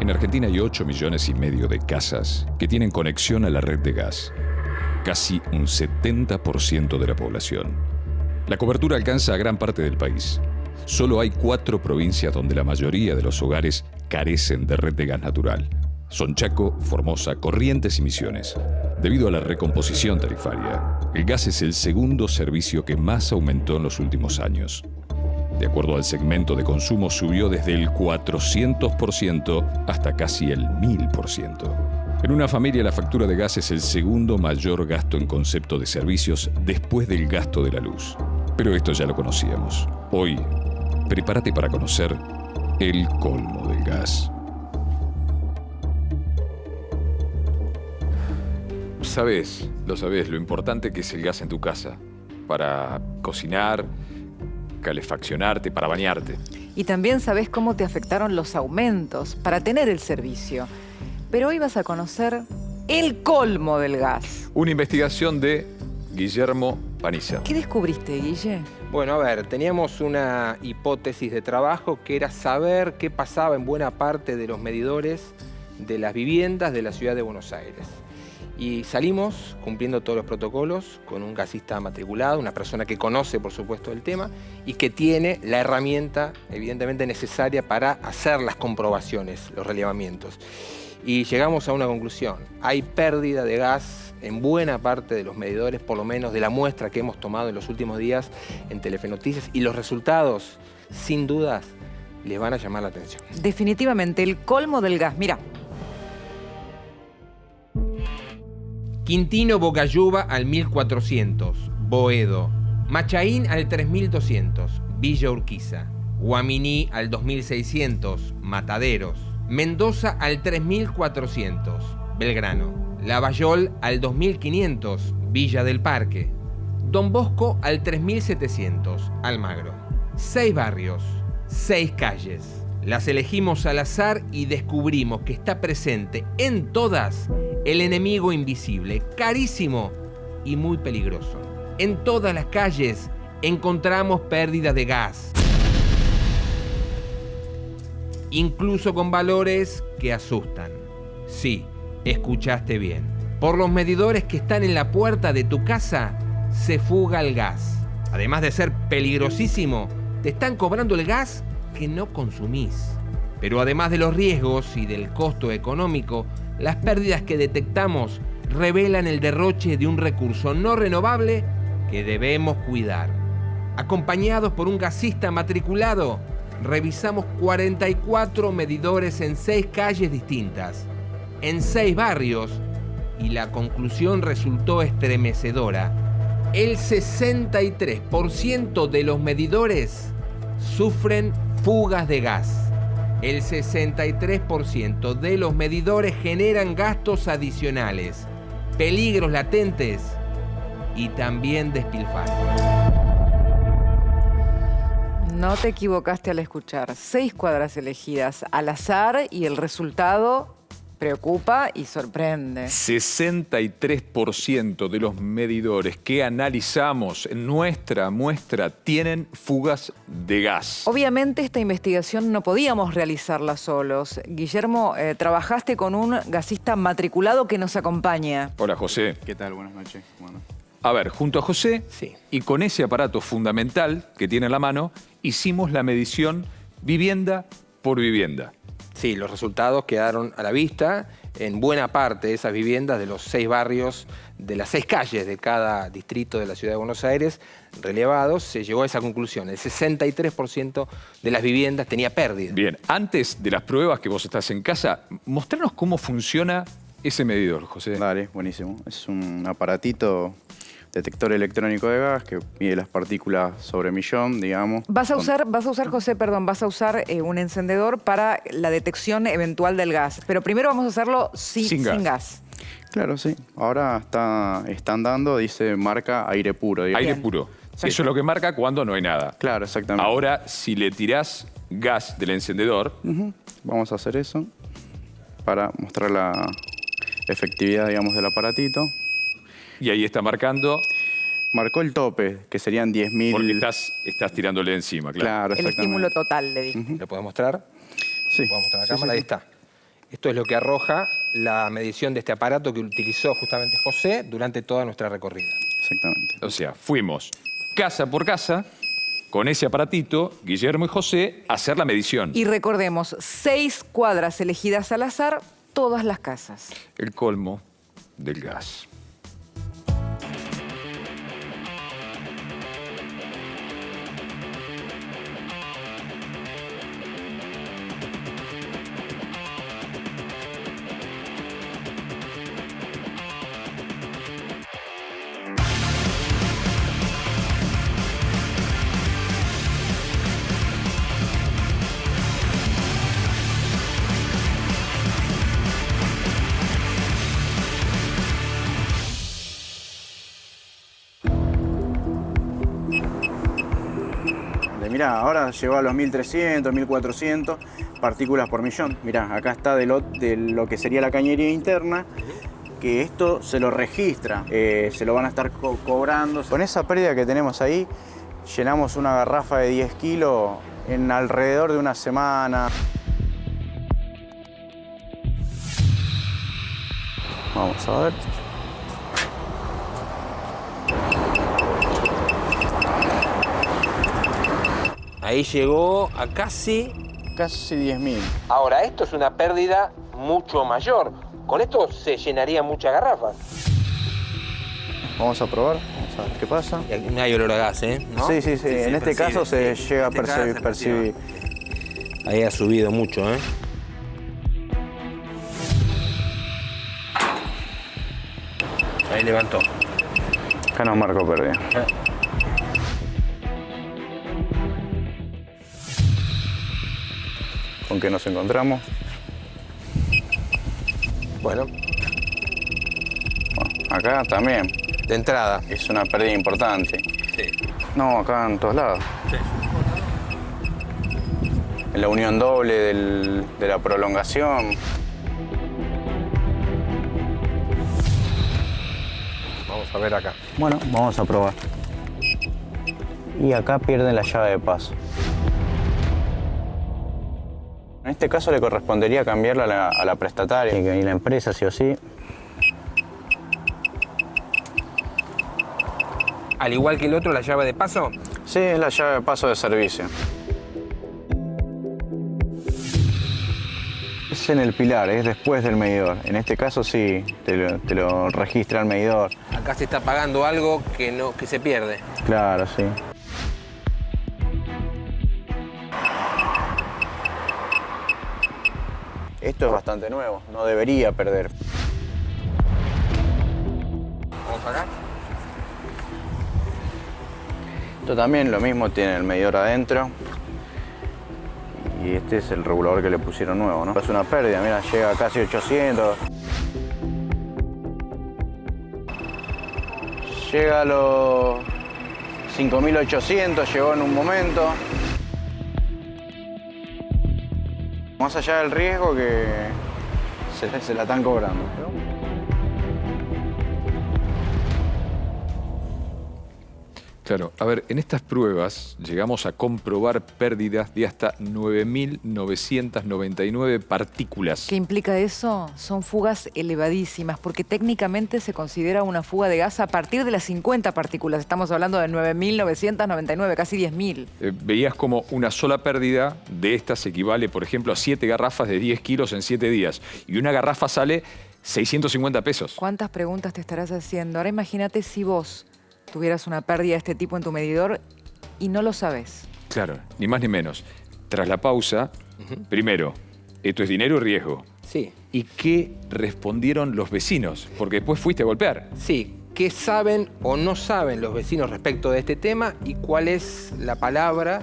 En Argentina hay 8,5 millones de casas que tienen conexión a la red de gas. Casi un 70% de la población. La cobertura alcanza a gran parte del país. Solo hay 4 provincias donde la mayoría de los hogares carecen de red de gas natural. Son Chaco, Formosa, Corrientes y Misiones. Debido a la recomposición tarifaria, el gas es el segundo servicio que más aumentó en los últimos años. De acuerdo al segmento de consumo, subió desde el 400% hasta casi el 1000%. En una familia, la factura de gas es el segundo mayor gasto en concepto de servicios después del gasto de la luz. Pero esto ya lo conocíamos. Hoy, prepárate para conocer el colmo del gas. Lo sabés, lo importante que es el gas en tu casa. Para cocinar, calefaccionarte, para bañarte. Y también sabés cómo te afectaron los aumentos para tener el servicio. Pero hoy vas a conocer el colmo del gas. Una investigación de Guillermo Paniza. ¿Qué descubriste, Guille? Bueno, a ver, teníamos una hipótesis de trabajo que era saber qué pasaba en buena parte de los medidores de las viviendas de la ciudad de Buenos Aires. Y salimos cumpliendo todos los protocolos con un gasista matriculado, una persona que conoce, por supuesto, el tema y que tiene la herramienta, evidentemente, necesaria para hacer las comprobaciones, los relevamientos. Y llegamos a una conclusión. Hay pérdida de gas en buena parte de los medidores, por lo menos de la muestra que hemos tomado en los últimos días en Telefe Noticias, y los resultados, sin dudas, les van a llamar la atención. Definitivamente, el colmo del gas. Mira. Quintino Bocayuba al 1400, Boedo. Machaín al 3200, Villa Urquiza. Guaminí al 2600, Mataderos. Mendoza al 3400, Belgrano. Lavallol al 2500, Villa del Parque. Don Bosco al 3700, Almagro. 6 barrios, 6 calles. Las elegimos al azar y descubrimos que está presente en todas el enemigo invisible, carísimo y muy peligroso. En todas las calles encontramos pérdida de gas, incluso con valores que asustan. Sí, escuchaste bien. Por los medidores que están en la puerta de tu casa se fuga el gas. Además de ser peligrosísimo, te están cobrando el gas que no consumís. Pero además de los riesgos y del costo económico, las pérdidas que detectamos revelan el derroche de un recurso no renovable que debemos cuidar. Acompañados por un gasista matriculado, revisamos 44 medidores en 6 calles distintas, en 6 barrios, y la conclusión resultó estremecedora. El 63% de los medidores sufren fugas de gas. El 63% de los medidores generan gastos adicionales, peligros latentes y también despilfarro. No te equivocaste al escuchar. 6 cuadras elegidas al azar y el resultado preocupa y sorprende. 63% de los medidores que analizamos en nuestra muestra tienen fugas de gas. Obviamente esta investigación no podíamos realizarla solos. Guillermo, trabajaste con un gasista matriculado que nos acompaña. Hola, José. ¿Qué tal? Buenas noches. Bueno. A ver, junto a José, Sí. y con ese aparato fundamental que tiene en la mano, hicimos la medición vivienda por vivienda. Sí, los resultados quedaron a la vista. En buena parte de esas viviendas de los 6 barrios, de las 6 calles de cada distrito de la ciudad de Buenos Aires, relevados, se llegó a esa conclusión. El 63% de las viviendas tenía pérdida. Bien, antes de las pruebas que vos estás en casa, mostranos cómo funciona ese medidor, José. Dale, buenísimo. Es un aparatito detector electrónico de gas que mide las partículas sobre millón, digamos. Vas a usar, José, un encendedor para la detección eventual del gas. Pero primero vamos a hacerlo sin gas. Claro, sí. Ahora están dando, dice, marca aire puro, digamos. Aire puro. Sí. Eso es lo que marca cuando no hay nada. Claro, exactamente. Ahora, si le tirás gas del encendedor... Vamos a hacer eso para mostrar la efectividad, digamos, del aparatito. Y ahí está marcando... Marcó el tope, que serían 10.000... Porque estás tirándole encima, claro. Claro, El exactamente. estímulo total, le dije. ¿Lo podemos mostrar? Sí. ¿Lo podemos mostrar a la Sí, cámara? sí, Ahí sí. está. Esto es lo que arroja la medición de este aparato que utilizó justamente José durante toda nuestra recorrida. Exactamente. O sea, fuimos casa por casa con ese aparatito, Guillermo y José, a hacer la medición. Y recordemos, 6 cuadras elegidas al azar, todas las casas. El colmo del gas. Mirá, ahora llegó a los 1300, 1400 partículas por millón. Mirá, acá está de lo que sería la cañería interna, que esto se lo registra, se lo van a estar cobrando. Con esa pérdida que tenemos ahí, llenamos una garrafa de 10 kilos en alrededor de una semana. Vamos a ver. Ahí llegó a casi 10.000. Ahora, esto es una pérdida mucho mayor. Con esto se llenaría muchas garrafas. Vamos a probar, vamos a ver qué pasa. No hay olor a gas, ¿eh? ¿No? Sí, sí, sí. En este caso se llega a percibir. Ahí ha subido mucho, ¿eh? Ahí levantó. Acá nos marcó pérdida. ¿Con qué nos encontramos? Bueno, acá también. de entrada. Es una pérdida importante. Sí. No, acá en todos lados. Sí. En la unión doble de la prolongación. Vamos a ver acá. Bueno, vamos a probar. Y acá pierden la llave de paso. En este caso le correspondería cambiarla a la prestataria y la empresa sí o sí. Al igual que el otro, la llave de paso. Sí, es la llave de paso de servicio. Es en el pilar, es después del medidor. En este caso sí, te lo registra el medidor. Acá se está pagando algo que se pierde. Claro, sí. Esto es bastante nuevo, no debería perder. Vamos acá. Esto también lo mismo, tiene el medidor adentro. Y este es el regulador que le pusieron nuevo, ¿no? Es una pérdida, mira, llega a casi 800. Llega a los 5.800, llegó en un momento. Más allá del riesgo que se la están cobrando. Claro, a ver, en estas pruebas llegamos a comprobar pérdidas de hasta 9.999 partículas. ¿Qué implica eso? Son fugas elevadísimas, porque técnicamente se considera una fuga de gas a partir de las 50 partículas. Estamos hablando de 9.999, casi 10.000. Veías como una sola pérdida de estas equivale, por ejemplo, a 7 garrafas de 10 kilos en 7 días. Y una garrafa sale 650 pesos. ¿Cuántas preguntas te estarás haciendo? Ahora imagínate si vos tuvieras una pérdida de este tipo en tu medidor y no lo sabes. Claro, ni más ni menos. Tras la pausa, primero, ¿esto es dinero o riesgo? Sí. ¿Y qué respondieron los vecinos? Porque después fuiste a golpear. Sí. ¿Qué saben o no saben los vecinos respecto de este tema y cuál es la palabra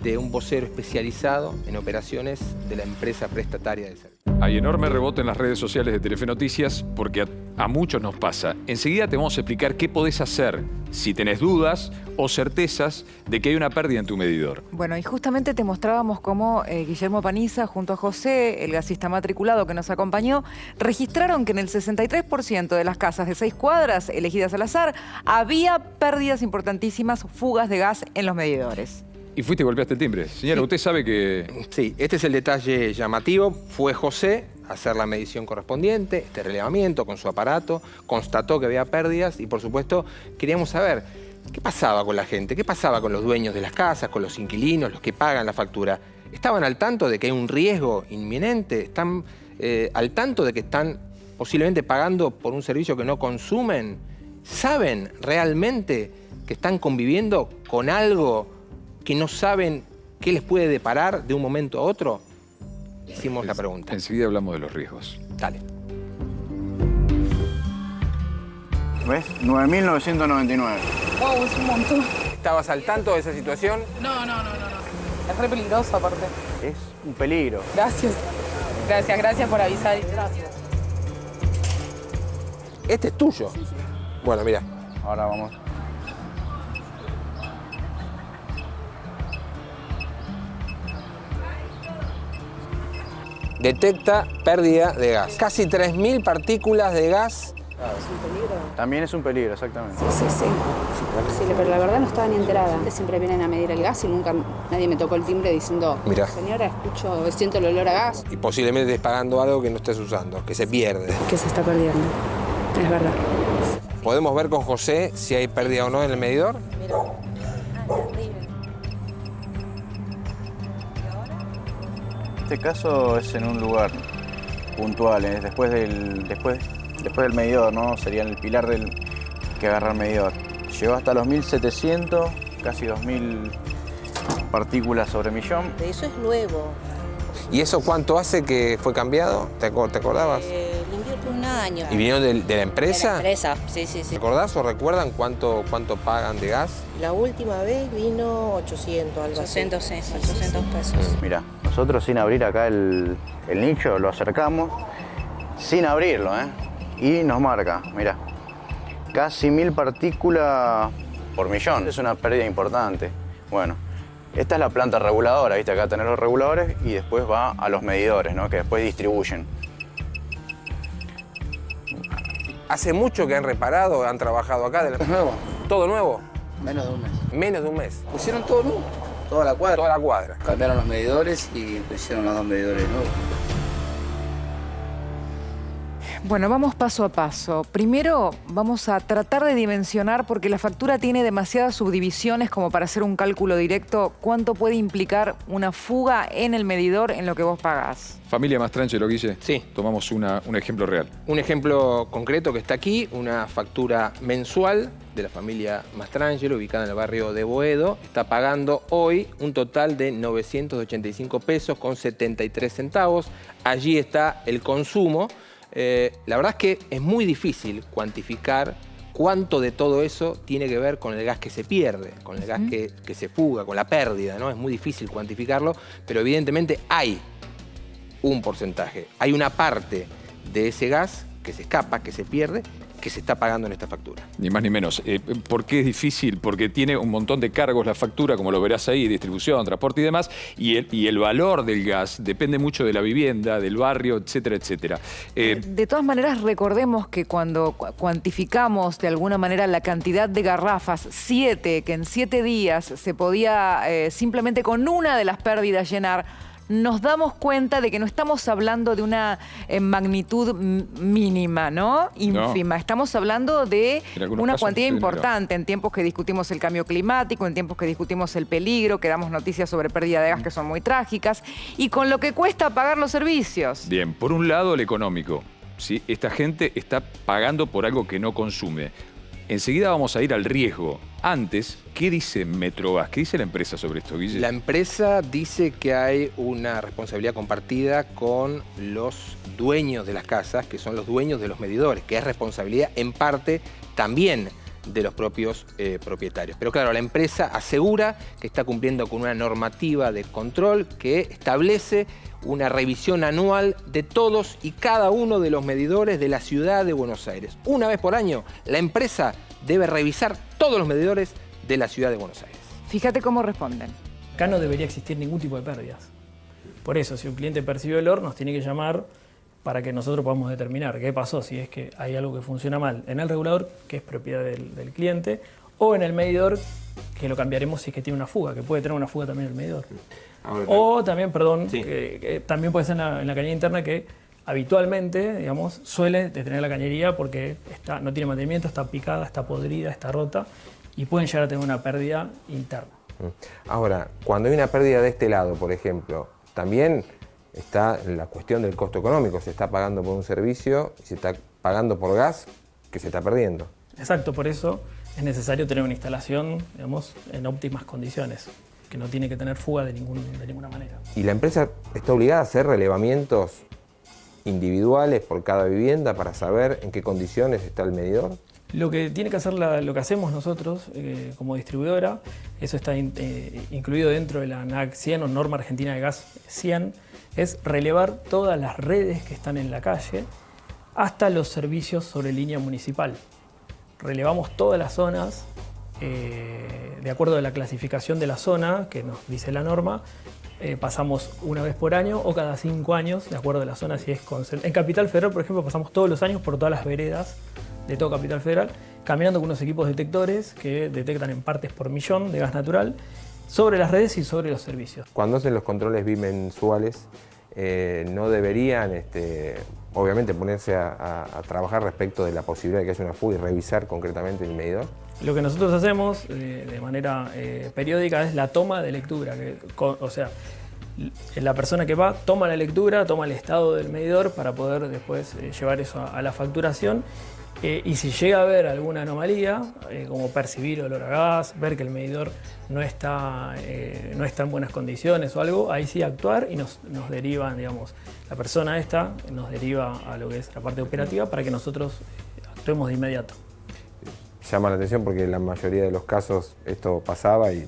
de un vocero especializado en operaciones de la empresa prestataria de servicio? Hay enorme rebote en las redes sociales de Telefe Noticias porque a muchos nos pasa. Enseguida te vamos a explicar qué podés hacer si tenés dudas o certezas de que hay una pérdida en tu medidor. Bueno, y justamente te mostrábamos cómo Guillermo Paniza, junto a José, el gasista matriculado que nos acompañó, registraron que en el 63% de las casas de 6 cuadras elegidas al azar había pérdidas importantísimas, fugas de gas en los medidores. Y fuiste y golpeaste el timbre. Señora, Sí. usted sabe que... Sí, este es el detalle llamativo. Fue José a hacer la medición correspondiente, este relevamiento con su aparato, constató que había pérdidas y, por supuesto, queríamos saber qué pasaba con la gente, qué pasaba con los dueños de las casas, con los inquilinos, los que pagan la factura. ¿Estaban al tanto de que hay un riesgo inminente? ¿Están al tanto de que están posiblemente pagando por un servicio que no consumen? ¿Saben realmente que están conviviendo con algo que no saben qué les puede deparar de un momento a otro? Hicimos la pregunta. Enseguida hablamos de los riesgos. Dale. ¿Ves? 9.999. Wow, es un montón. ¿Estabas al tanto de esa situación? No. Es re peligroso aparte. Es un peligro. Gracias. Gracias por avisar. Gracias. Este es tuyo. Sí. Bueno, mira. Ahora vamos. Detecta pérdida de gas. Casi 3.000 partículas de gas. ¿Es un peligro? También es un peligro, exactamente. Sí. Sí, pero la verdad no estaba ni enterada. Siempre vienen a medir el gas y nunca nadie me tocó el timbre diciendo, Mirá. señora, siento el olor a gas. Y posiblemente estés pagando algo que no estés usando, que se pierde. Que se está perdiendo. Es verdad. ¿Podemos ver con José si hay pérdida o no en el medidor? Mira. Terrible. Este caso es en un lugar puntual, después del medidor, ¿no? Sería el pilar que agarra el medidor. Llegó hasta los 1.700, casi 2.000 partículas sobre millón. Eso es nuevo. ¿Y eso cuánto hace que fue cambiado? ¿Te acordabas? Limpió por un año. ¿Y vinieron de la empresa? De la empresa, sí. ¿Recordás o recuerdan cuánto pagan de gas? La última vez vino 800, algo 800, así. 800 pesos. Mirá, nosotros sin abrir acá el nicho, lo acercamos, sin abrirlo, y nos marca, mirá, casi 1.000 partículas por millón. Es una pérdida importante. Bueno, esta es la planta reguladora, ¿viste? Acá tenés los reguladores y después va a los medidores, ¿no? Que después distribuyen. ¿Hace mucho que han reparado, han trabajado acá? Es nuevo, ¿Todo nuevo? menos de un mes. Menos de un mes. Pusieron todo nuevo, toda la cuadra. Toda la cuadra. Cambiaron los medidores y pusieron los dos medidores nuevos. Bueno, vamos paso a paso. Primero vamos a tratar de dimensionar, porque la factura tiene demasiadas subdivisiones como para hacer un cálculo directo, cuánto puede implicar una fuga en el medidor en lo que vos pagás. Familia Mastrangelo, Guille. Sí. Tomamos un ejemplo real. Un ejemplo concreto que está aquí, una factura mensual de la familia Mastrangelo, ubicada en el barrio de Boedo. Está pagando hoy un total de 985 pesos con 73 centavos. Allí está el consumo. La verdad es que es muy difícil cuantificar cuánto de todo eso tiene que ver con el gas que se pierde, con el gas que se fuga, con la pérdida, ¿no? Es muy difícil cuantificarlo, pero evidentemente hay un porcentaje, hay una parte de ese gas que se escapa, que se pierde, que se está pagando en esta factura. Ni más ni menos. ¿Por qué es difícil? Porque tiene un montón de cargos la factura, como lo verás ahí, distribución, transporte y demás, y el valor del gas depende mucho de la vivienda, del barrio, etcétera, etcétera. De todas maneras, recordemos que cuando cuantificamos de alguna manera la cantidad de garrafas, 7, que en 7 días se podía simplemente con una de las pérdidas llenar, nos damos cuenta de que no estamos hablando de una magnitud mínima, ¿no? Ínfima. No. Estamos hablando de una cuantía importante en tiempos que discutimos el cambio climático, en tiempos que discutimos el peligro, que damos noticias sobre pérdida de gas que son muy trágicas, y con lo que cuesta pagar los servicios. Bien, por un lado el económico. ¿Sí? Esta gente está pagando por algo que no consume. Enseguida vamos a ir al riesgo. Antes, ¿qué dice Metrogas? ¿Qué dice la empresa sobre esto, Guille? La empresa dice que hay una responsabilidad compartida con los dueños de las casas, que son los dueños de los medidores, que es responsabilidad en parte también de los propios propietarios. Pero claro, la empresa asegura que está cumpliendo con una normativa de control que establece una revisión anual de todos y cada uno de los medidores de la ciudad de Buenos Aires. Una vez por año, la empresa debe revisar todos los medidores de la ciudad de Buenos Aires. Fíjate cómo responden. Acá no debería existir ningún tipo de pérdidas. Por eso, si un cliente percibe olor, nos tiene que llamar para que nosotros podamos determinar qué pasó, si es que hay algo que funciona mal en el regulador, que es propiedad del cliente, o en el medidor, que lo cambiaremos si es que tiene una fuga, que puede tener una fuga también el medidor. O también, perdón, sí. también puede ser en la cañería interna que habitualmente, digamos, suele detener la cañería porque no tiene mantenimiento, está picada, está podrida, está rota y pueden llegar a tener una pérdida interna. Ahora, cuando hay una pérdida de este lado, por ejemplo, también está la cuestión del costo económico. Se está pagando por un servicio y se está pagando por gas que se está perdiendo. Exacto, por eso es necesario tener una instalación, digamos, en óptimas condiciones, que no tiene que tener fuga de ninguna manera. ¿Y la empresa está obligada a hacer relevamientos individuales por cada vivienda para saber en qué condiciones está el medidor? Lo que tiene que hacer lo que hacemos nosotros como distribuidora, eso está incluido dentro de la NAC 100 o Norma Argentina de Gas 100, es relevar todas las redes que están en la calle hasta los servicios sobre línea municipal. Relevamos todas las zonas de acuerdo a la clasificación de la zona que nos dice la norma. Pasamos una vez por año o cada 5 años, de acuerdo a la zona. Si es en Capital Federal, por ejemplo, pasamos todos los años por todas las veredas de todo Capital Federal, caminando con unos equipos detectores que detectan en partes por millón de gas natural sobre las redes y sobre los servicios. Cuando hacen los controles bimensuales, no deberían, obviamente, ponerse a trabajar respecto de la posibilidad de que haya una fuga y revisar concretamente el medidor. Lo que nosotros hacemos de manera periódica es la toma de lectura, o sea, la persona que va toma la lectura, toma el estado del medidor para poder después llevar eso a la facturación. Y si llega a haber alguna anomalía, como percibir olor a gas, ver que el medidor no está en buenas condiciones o algo, ahí sí actuar y nos derivan, digamos, la persona esta nos deriva a lo que es la parte operativa para que nosotros actuemos de inmediato. Llama la atención porque en la mayoría de los casos esto pasaba y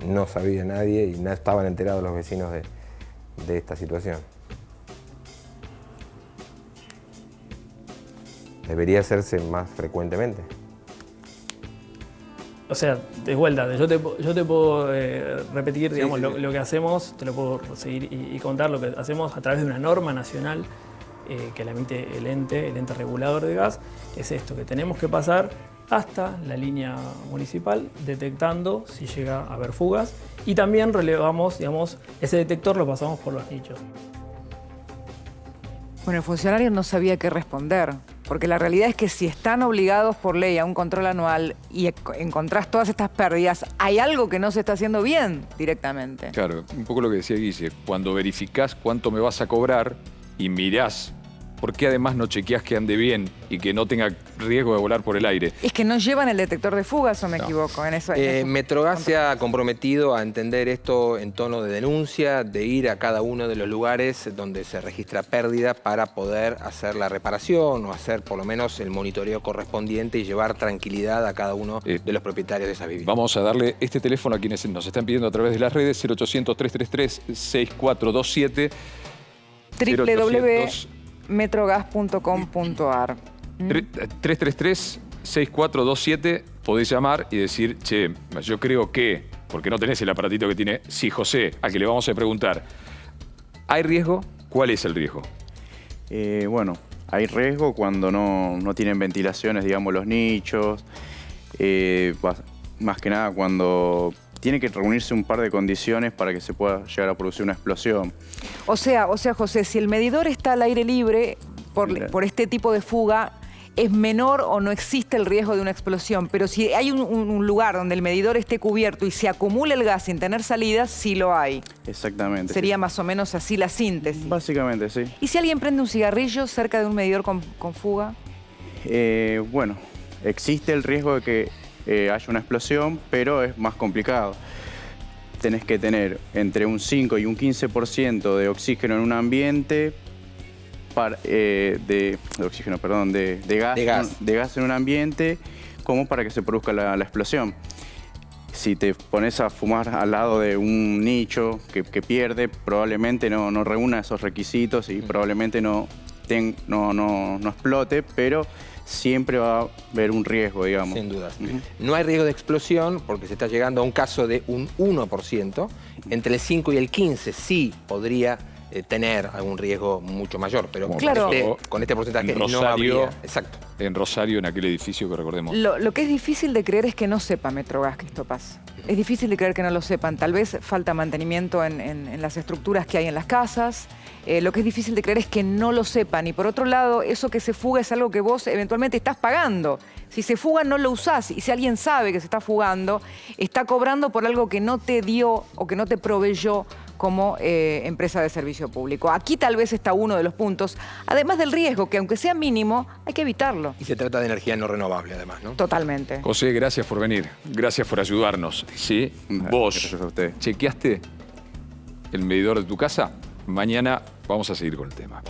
no sabía nadie y no estaban enterados los vecinos de esta situación. Debería hacerse más frecuentemente. O sea, de vuelta, yo te puedo repetir, digamos, lo que hacemos, te lo puedo seguir y contar lo que hacemos a través de una norma nacional que la emite el ente regulador de gas. Es esto, que tenemos que pasar hasta la línea municipal detectando si llega a haber fugas y también relevamos, digamos, ese detector lo pasamos por los nichos. Bueno, el funcionario no sabía qué responder, porque la realidad es que si están obligados por ley a un control anual y encontrás todas estas pérdidas, hay algo que no se está haciendo bien directamente. Claro, un poco lo que decía Guille, cuando verificás cuánto me vas a cobrar y mirás por qué además no chequeás que ande bien y que no tenga riesgo de volar por el aire. Es que no llevan el detector de fugas, ¿o me equivoco? En eso, Metrogas se ha comprometido a entender esto en tono de denuncia, de ir a cada uno de los lugares donde se registra pérdida para poder hacer la reparación o hacer por lo menos el monitoreo correspondiente y llevar tranquilidad a cada uno de los propietarios de esas viviendas. Vamos a darle este teléfono a quienes nos están pidiendo a través de las redes, 0800-333-6427. www.metrogas.com.ar 333-6427, podés llamar y decir, che, yo creo que, porque no tenés el aparatito que tiene Sí José, al que le vamos a preguntar, ¿hay riesgo? ¿Cuál es el riesgo? Bueno, hay riesgo cuando no tienen ventilaciones, digamos, los nichos, más que nada cuando tiene que reunirse un par de condiciones para que se pueda llegar a producir una explosión. O sea, José, si el medidor está al aire libre por este tipo de fuga, es menor o no existe el riesgo de una explosión. Pero si hay un lugar donde el medidor esté cubierto y se acumula el gas sin tener salidas, sí lo hay. Exactamente. Sería más o menos así la síntesis. Básicamente, sí. ¿Y si alguien prende un cigarrillo cerca de un medidor con fuga? Bueno, existe el riesgo de que haya una explosión, pero es más complicado. Tenés que tener entre un 5 y un 15% de oxígeno en un ambiente, de gas en un ambiente, como para que se produzca la explosión. Si te pones a fumar al lado de un nicho que pierde, probablemente no reúna esos requisitos y probablemente no explote, pero siempre va a haber un riesgo, digamos. Sin duda. No hay riesgo de explosión porque se está llegando a un caso de un 1%. Entre el 5 y el 15 sí podría tener algún riesgo mucho mayor, pero Como Claro. con este porcentaje en no Rosario, habría. Exacto. en Rosario, en aquel edificio que recordemos. Lo que es difícil de creer es que no sepa Metrogas que esto pasa. Es difícil de creer que no lo sepan. Tal vez falta mantenimiento en las estructuras que hay en las casas. Lo que es difícil de creer es que no lo sepan. Y por otro lado, eso que se fuga es algo que vos eventualmente estás pagando. Si se fuga, no lo usás. Y si alguien sabe que se está fugando, está cobrando por algo que no te dio o que no te proveyó como empresa de servicio público. Aquí tal vez está uno de los puntos, además del riesgo, que aunque sea mínimo, hay que evitarlo. Y se trata de energía no renovable, además, ¿no? Totalmente. José, gracias por venir. Gracias por ayudarnos. ¿Sí? Vos, Gracias a usted. ¿chequeaste el medidor de tu casa? Mañana vamos a seguir con el tema.